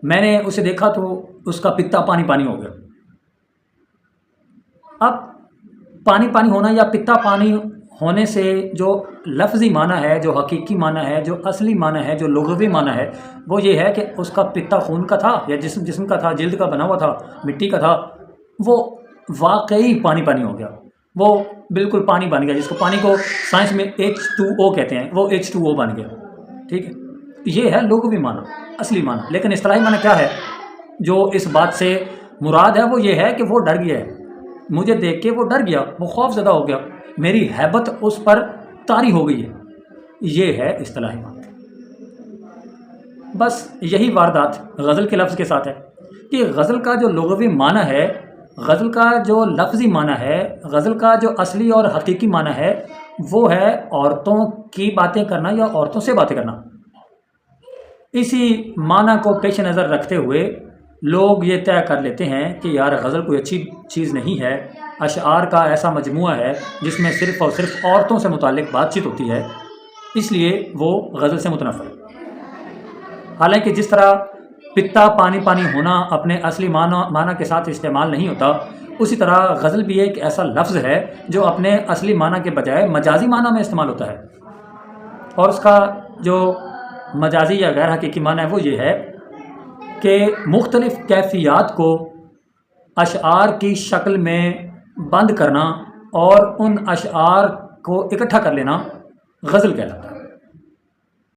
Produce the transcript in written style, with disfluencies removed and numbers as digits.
میں نے اسے دیکھا تو اس کا پتا پانی پانی ہو گیا۔ اب پانی پانی ہونا یا پتا پانی ہونے سے جو لفظی معنی ہے، جو حقیقی معنی ہے، جو اصلی معنی ہے، جو لغوی معنی ہے، وہ یہ ہے کہ اس کا پتا خون کا تھا یا جسم کا تھا، جلد کا بنا ہوا تھا، مٹی کا تھا، وہ واقعی پانی پانی ہو گیا، وہ بالکل پانی بن گیا، جس کو پانی کو سائنس میں H2O کہتے ہیں، وہ H2O بن گیا۔ ٹھیک ہے، یہ ہے لغوی معنی، اصلی معنی۔ لیکن اصطلاحی معنی کیا ہے جو اس بات سے مراد ہے؟ وہ یہ ہے کہ وہ ڈر گیا ہے، مجھے دیکھ کے وہ ڈر گیا، وہ خوف زدہ ہو گیا، میری ہیبت اس پر طاری ہو گئی ہے، یہ ہے اصطلاحی معنی۔ بس یہی واردات غزل کے لفظ کے ساتھ ہے کہ غزل کا جو لغوی معنی ہے، غزل کا جو لفظی معنی ہے، غزل کا جو اصلی اور حقیقی معنی ہے، وہ ہے عورتوں کی باتیں کرنا یا عورتوں سے باتیں کرنا۔ اسی معنی کو پیش نظر رکھتے ہوئے لوگ یہ طے کر لیتے ہیں کہ یار غزل کوئی اچھی چیز نہیں ہے، اشعار کا ایسا مجموعہ ہے جس میں صرف اور صرف عورتوں سے متعلق بات چیت ہوتی ہے، اس لیے وہ غزل سے متنفر ہے۔ حالانکہ جس طرح پتا پانی پانی ہونا اپنے اصلی معنی کے ساتھ استعمال نہیں ہوتا، اسی طرح غزل بھی ایک ایسا لفظ ہے جو اپنے اصلی معنی کے بجائے مجازی معنی میں استعمال ہوتا ہے، اور اس کا جو مجازی یا غیر حقیقی معنی ہے وہ یہ ہے کہ مختلف کیفیات کو اشعار کی شکل میں بند کرنا اور ان اشعار کو اکٹھا کر لینا غزل کہلاتا ہے۔